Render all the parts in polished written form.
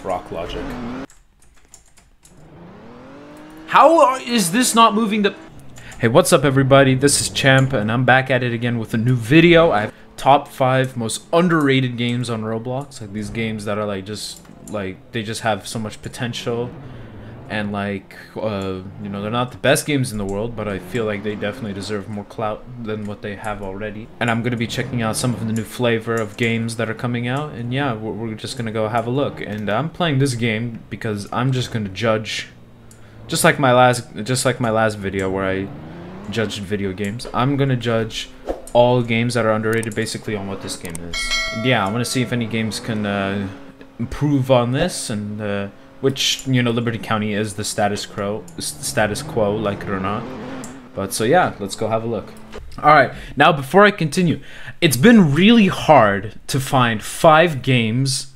rock logic. How is this not moving the... Hey, what's up everybody? This is Champ and I'm back at it again with a new video. I have top 5 most underrated games on Roblox. Like these games that are like just like they just have so much potential and like you know, they're not the best games in the world, but I feel like they definitely deserve more clout than what they have already. And I'm gonna be checking out some of the new flavor of games that are coming out, and yeah, we're just gonna go have a look. And I'm playing this game because I'm just gonna judge, just like my last video where I judged video games. I'm gonna judge all games that are underrated basically on what this game is. And yeah, I want to see if any games can improve on this, and which, you know, Liberty County is the status quo, like it or not. But so yeah, let's go have a look. Alright, now before I continue, it's been really hard to find 5 games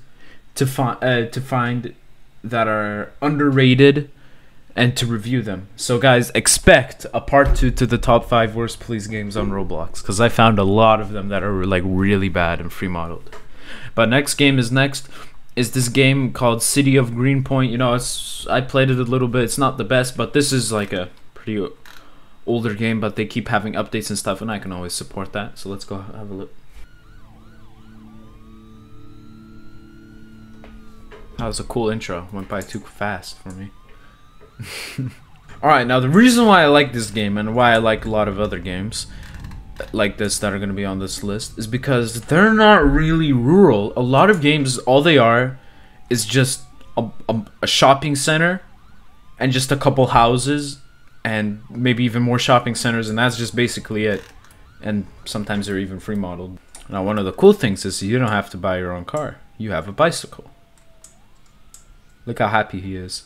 to find that are underrated and to review them. So guys, expect a part 2 to the top 5 worst police games on Roblox, because I found a lot of them that are like really bad and free modeled. But next is this game called City of Greenpoint. You know, I played it a little bit. It's not the best, but this is like a pretty older game, but they keep having updates and stuff, and I can always support that. So let's go have a look. That was a cool intro. Went by too fast for me. Alright, now the reason why I like this game and why I like a lot of other games like this that are going to be on this list is because they're not really rural. A lot of games, all they are is just a shopping center and just a couple houses and maybe even more shopping centers, and that's just basically it. And sometimes they're even free modeled. Now one of the cool things is you don't have to buy your own car. You have a bicycle. Look how happy he is.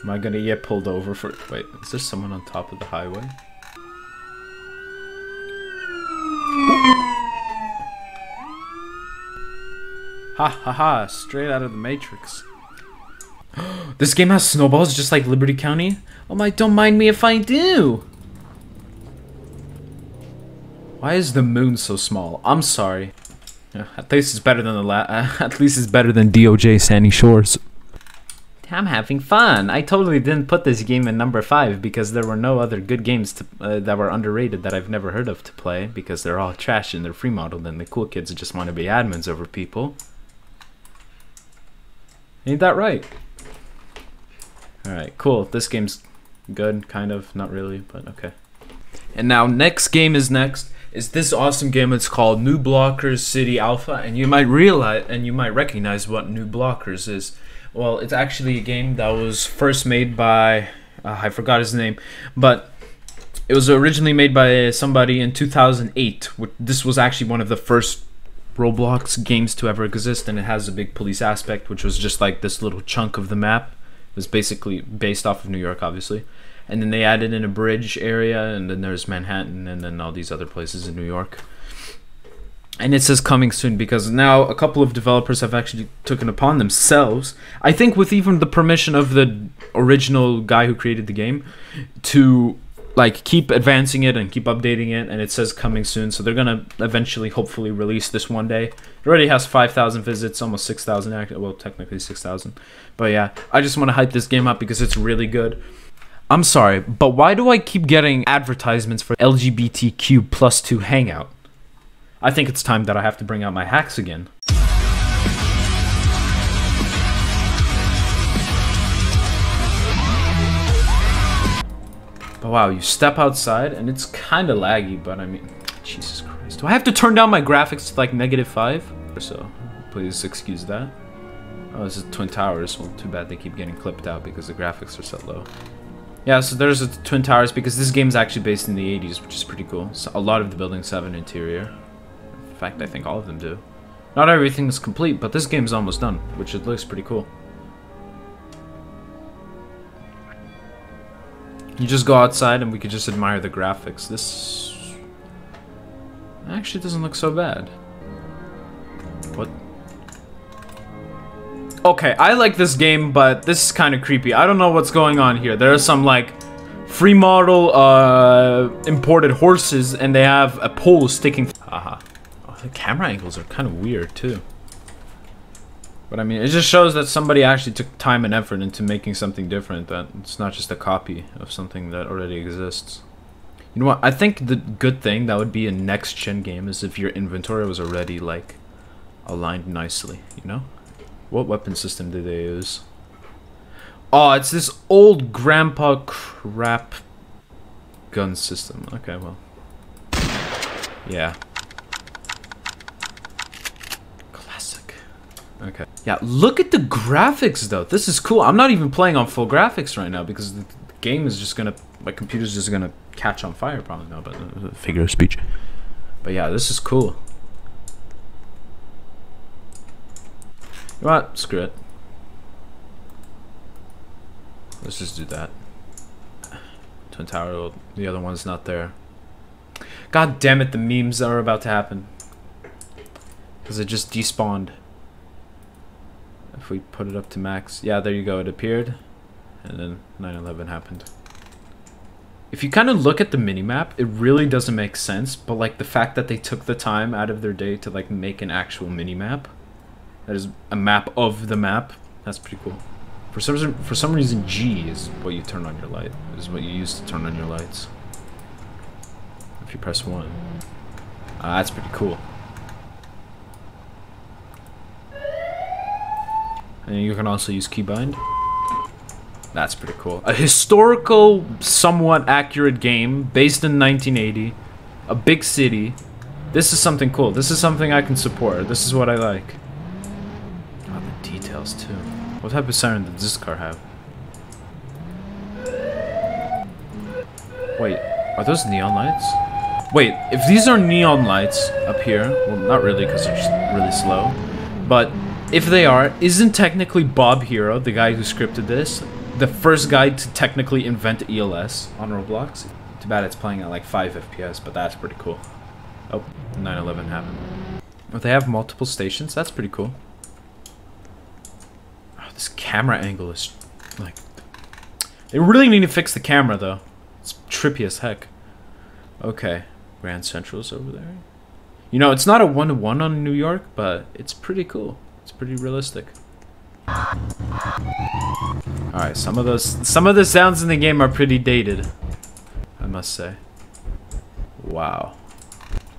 Am I gonna get pulled over for... Wait, is there someone on top of the highway? Ha ha ha, straight out of the Matrix. This game has snowballs just like Liberty County? Oh my, don't mind me if I do! Why is the moon so small? I'm sorry. Yeah, at least it's better than at least it's better than DOJ Sandy Shores. I'm having fun. I totally didn't put this game in number 5 because there were no other good games that were underrated that I've never heard of to play, because they're all trash and they're free modeled and the cool kids just want to be admins over people. Ain't that right? Alright, cool. This game's good, kind of, not really, but okay. And now next game is this awesome game. It's called New Blockers City Alpha, and you might recognize what New Blockers is. Well, it's actually a game that was first made by, I forgot his name, but it was originally made by somebody in 2008. This was actually one of the first Roblox games to ever exist, and it has a big police aspect, which was just like this little chunk of the map. It was basically based off of New York, obviously. And then they added in a bridge area, and then there's Manhattan, and then all these other places in New York. And it says coming soon because now a couple of developers have actually taken upon themselves, I think with even the permission of the original guy who created the game, to like keep advancing it and keep updating it, and it says coming soon. So they're gonna eventually hopefully release this one day. It already has 5,000 visits, almost 6,000 active, well technically 6,000. But yeah, I just want to hype this game up because it's really good. I'm sorry, but why do I keep getting advertisements for LGBTQ+2 Hangout? I think it's time that I have to bring out my hacks again. But wow, you step outside and it's kind of laggy, but I mean, Jesus Christ. Do I have to turn down my graphics to like -5 or so? Please excuse that. Oh, this is Twin Towers. Well, too bad they keep getting clipped out because the graphics are so low. Yeah, so there's the Twin Towers because this game is actually based in the 80s, which is pretty cool. So a lot of the buildings have an interior. In fact, I think all of them do. Not everything is complete, but this game's almost done, which it looks pretty cool. You just go outside and we could just admire the graphics. This actually doesn't look so bad. What? Okay, I like this game, but this is kind of creepy. I don't know what's going on here. There are some like free model imported horses, and they have a pole sticking. Haha. Oh, the camera angles are kind of weird too. But I mean, it just shows that somebody actually took time and effort into making something different. That it's not just a copy of something that already exists. You know what? I think the good thing that would be a next-gen game is if your inventory was already, like, aligned nicely, you know? What weapon system do they use? Oh, it's this old grandpa crap gun system. Okay, well. Yeah. Classic. Okay. Yeah, look at the graphics, though. This is cool. I'm not even playing on full graphics right now because the game is just gonna... My computer's just gonna catch on fire probably. No, but figure of speech. But yeah, this is cool. You know what? Screw it. Let's just do that. Twin Tower, the other one's not there. God damn it, the memes are about to happen. Because it just despawned. If we put it up to max. Yeah, there you go, it appeared. And then 9/11 happened. If you kind of look at the minimap, it really doesn't make sense. But like the fact that they took the time out of their day to like make an actual minimap. That is a map of the map. That's pretty cool. For some reason, G is what you turn on your light. Is what you use to turn on your lights. If you press 1. That's pretty cool. And you can also use keybind. That's pretty cool. A historical, somewhat accurate game based in 1980. A big city. This is something cool. This is something I can support. This is what I like. Oh, the details too. What type of siren does this car have? Wait, are those neon lights? Wait, if these are neon lights up here, well, not really because they're just really slow, but if they are, isn't technically Bob Hero, the guy who scripted this, the first guy to technically invent ELS on Roblox? Too bad it's playing at like 5 FPS, but that's pretty cool. Oh, 9/11 happened. Oh, they have multiple stations? That's pretty cool. This camera angle is like... They really need to fix the camera though. It's trippy as heck. Okay, Grand Central's over there. You know, it's not a 1-to-1 on New York, but it's pretty cool. It's pretty realistic. Alright, some of the sounds in the game are pretty dated, I must say. Wow.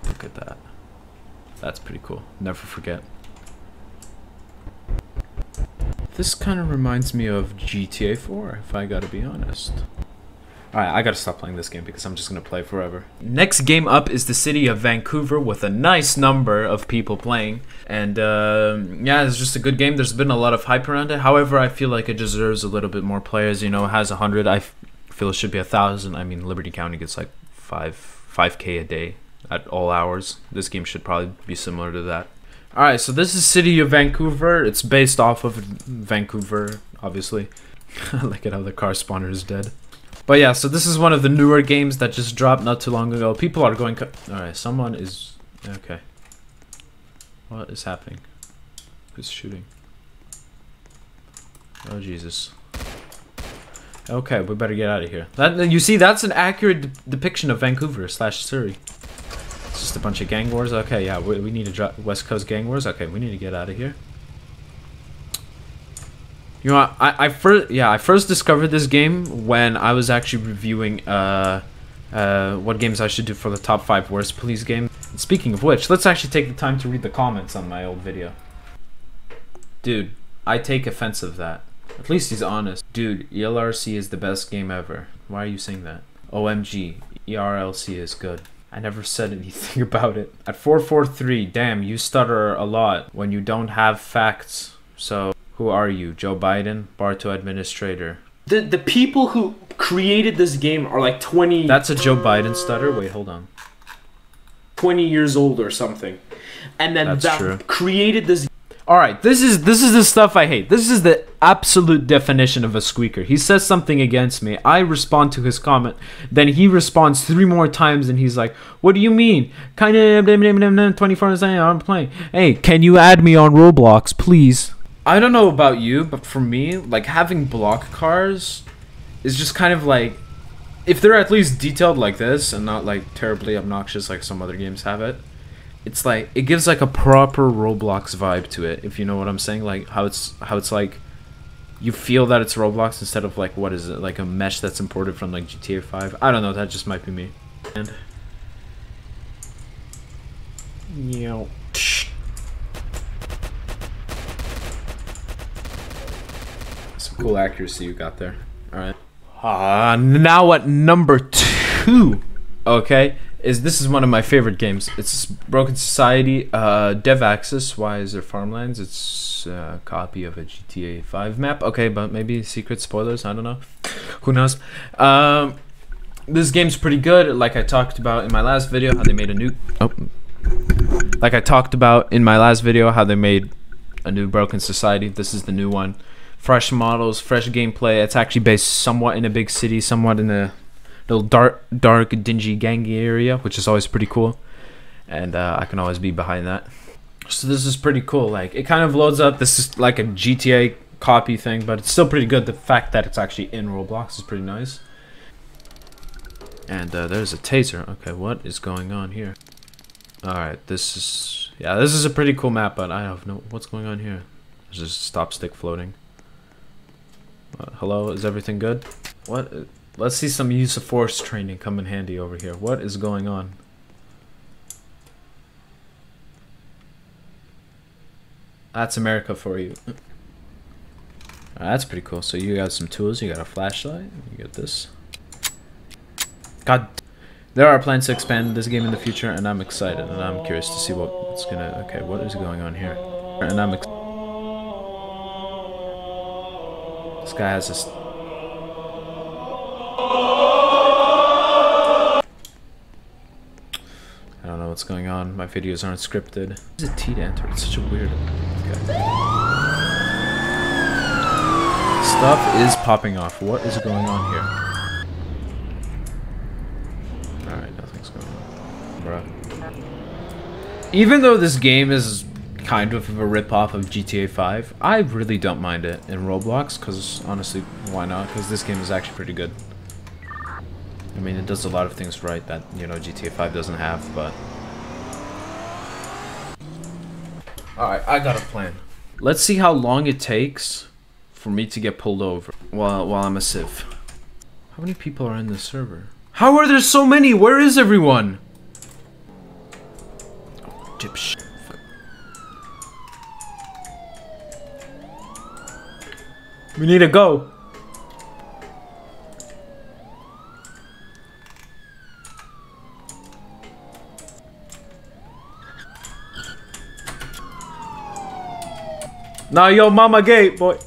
Look at that. That's pretty cool. Never forget. This kind of reminds me of GTA 4, if I gotta be honest. Alright, I gotta stop playing this game because I'm just gonna play forever. Next game up is the city of Vancouver with a nice number of people playing. And yeah, it's just a good game. There's been a lot of hype around it. However, I feel like it deserves a little bit more players. You know, it has 100. I feel it should be 1,000. I mean, Liberty County gets like 5K a day at all hours. This game should probably be similar to that. Alright, so this is City of Vancouver. It's based off of Vancouver, obviously. Look at how the car spawner is dead. But yeah, so this is one of the newer games that just dropped not too long ago. People are going... Alright, someone is... Okay. What is happening? Who's shooting? Oh, Jesus. Okay, we better get out of here. You see, that's an accurate depiction of Vancouver / Surrey. Just a bunch of gang wars. Okay, yeah, we need to drop West Coast gang wars. Okay, we need to get out of here. You know what? I first discovered this game when I was actually reviewing what games I should do for the top 5 worst police games. And speaking of which, let's actually take the time to read the comments on my old video. Dude, I take offense of that. At least he's honest. Dude, ELRC is the best game ever. Why are you saying that? OMG, ERLC is good. I never said anything about it. At 443, damn, you stutter a lot when you don't have facts. So, who are you? Joe Biden? Barto administrator. The people who created this game are like 20... That's a Joe Biden stutter? Wait, hold on. 20 years old or something. And then That's true. Created this... Alright, this is the stuff I hate. This is the absolute definition of a squeaker. He says something against me. I respond to his comment. Then he responds 3 more times and he's like, what do you mean? Kind of 24/7 I'm playing. Hey, can you add me on Roblox, please? I don't know about you, but for me, like having block cars is just kind of like, if they're at least detailed like this and not like terribly obnoxious like some other games have it, it's like it gives like a proper Roblox vibe to it, if you know what I'm saying. Like how it's like you feel that it's Roblox instead of like, what is it, like a mesh that's imported from like GTA 5. I don't know, that just might be me. And yeah, some cool accuracy you got there. All right. Now at number 2, okay, this is one of my favorite games. It's Broken Society, Dev Access. Why is there farmlands? It's a copy of a GTA 5 map. Okay, but maybe secret spoilers. I don't know. Who knows? This game's pretty good. Like I talked about in my last video, how they made a new. Like I talked about in my last video, how they made a new Broken Society. This is the new one. Fresh models, fresh gameplay. It's actually based somewhat in a big city, somewhat in a little dark, dingy, gangy area, which is always pretty cool. And I can always be behind that. So this is pretty cool. Like it kind of loads up. This is like a GTA copy thing, but it's still pretty good. The fact that it's actually in Roblox is pretty nice. And there's a taser. Okay, what is going on here? All right, this is a pretty cool map, but I don't know what's going on here. There's just a stop stick floating. Hello, is everything good? What? Let's see some use of force training come in handy over here. What is going on? That's America for you. That's pretty cool. So you got some tools. You got a flashlight. You get this. God, there are plans to expand this game in the future, and I'm excited, and I'm curious to see what's gonna. Okay, what is going on here? And I'm. This guy has this. I don't know what's going on. My videos aren't scripted. Is it T to enter? It's such a weird. Okay. Stuff is popping off. What is going on here? Alright, nothing's going on. Bruh. Even though this game is kind of a rip-off of GTA 5, I really don't mind it in Roblox, because honestly, why not? Because this game is actually pretty good. I mean, it does a lot of things right that, you know, GTA 5 doesn't have, but... Alright, I got a plan. Let's see how long it takes for me to get pulled over while I'm a civ. How many people are in this server? How are there so many? Where is everyone? Oh, dipshit. We need to go. Nah, yo, mama gate, boy.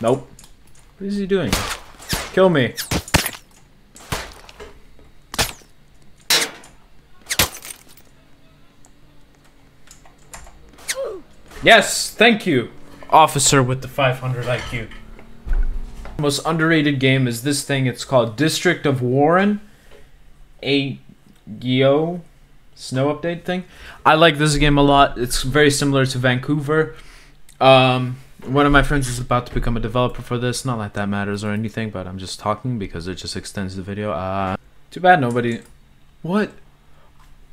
Nope. What is he doing? Kill me. Yes, thank you, officer with the 500 IQ. The most underrated game is this thing. It's called District of Warren. Geo snow update thing. I like this game a lot. It's very similar to Vancouver. One of my friends is about to become a developer for this. Not like that matters or anything, but I'm just talking because it just extends the video. Too bad nobody... What?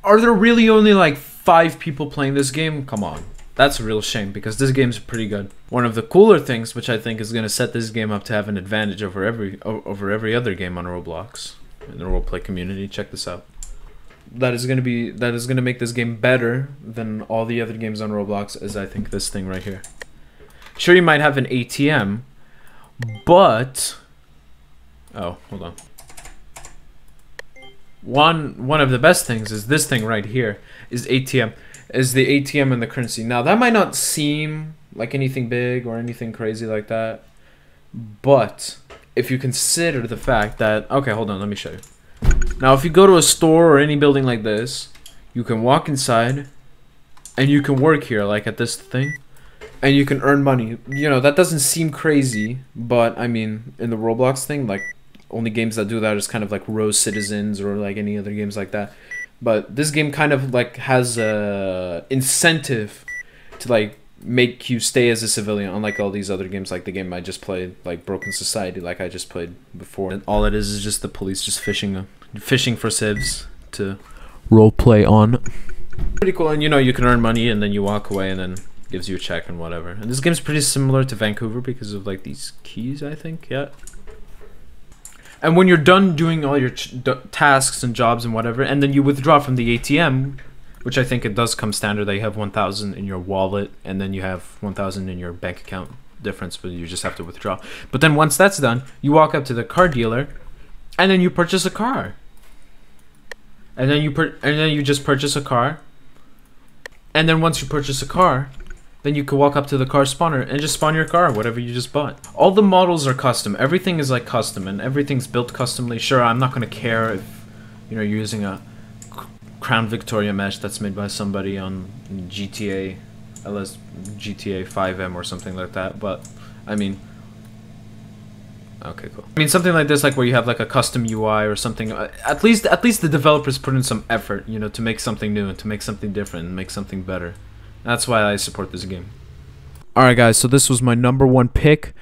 Are there really only like 5 people playing this game? Come on. That's a real shame because this game's pretty good. One of the cooler things, which I think is going to set this game up to have an advantage over every other game on Roblox in the roleplay community. Check this out. That is going to make this game better than all the other games on Roblox is, I think, this thing right here. Sure, you might have an ATM, but oh, hold on. One of the best things is this thing right here is ATM. Is the ATM and the currency. Now that might not seem like anything big or anything crazy like that, but if you consider the fact that, okay, hold on, let me show you. Now if you go to a store or any building like this, you can walk inside and you can work here like at this thing and you can earn money. You know, that doesn't seem crazy, but I mean in the Roblox thing, like only games that do that is kind of like Rose Citizens or like any other games like that. But this game kind of like has a incentive to like make you stay as a civilian, unlike all these other games like the game I just played, like Broken Society, like I just played before. And all it is just the police just fishing for civs to role play on. Pretty cool, and you know, you can earn money and then you walk away and then gives you a check and whatever. And this game's pretty similar to Vancouver because of like these keys, I think. Yeah. And when you're done doing all your tasks and jobs and whatever, and then you withdraw from the ATM, which I think it does come standard that you have 1,000 in your wallet and then you have 1,000 in your bank account difference, but you just have to withdraw. But then once that's done, you walk up to the car dealer and then you purchase a car. And then you just purchase a car. And then once you purchase a car, then you can walk up to the car spawner and just spawn your car, whatever you just bought. All the models are custom. Everything is like custom and everything's built customly. Sure, I'm not going to care if, you know, you're using a Crown Victoria mesh that's made by somebody on GTA 5M or something like that, but I mean, okay, cool. I mean, something like this, like where you have like a custom UI or something. At least the developers put in some effort, you know, to make something new and to make something different and make something better. That's why I support this game. Alright guys, so this was my #1 pick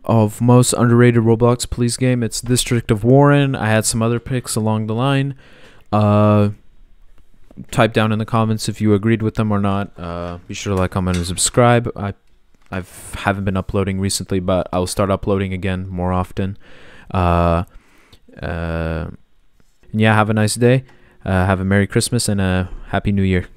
of most underrated Roblox police game. It's District of Warren. I had some other picks along the line. Type down in the comments if you agreed with them or not. Be sure to like, comment, and subscribe. I haven't been uploading recently, but I'll start uploading again more often. Yeah, have a nice day. Have a Merry Christmas and a Happy New Year.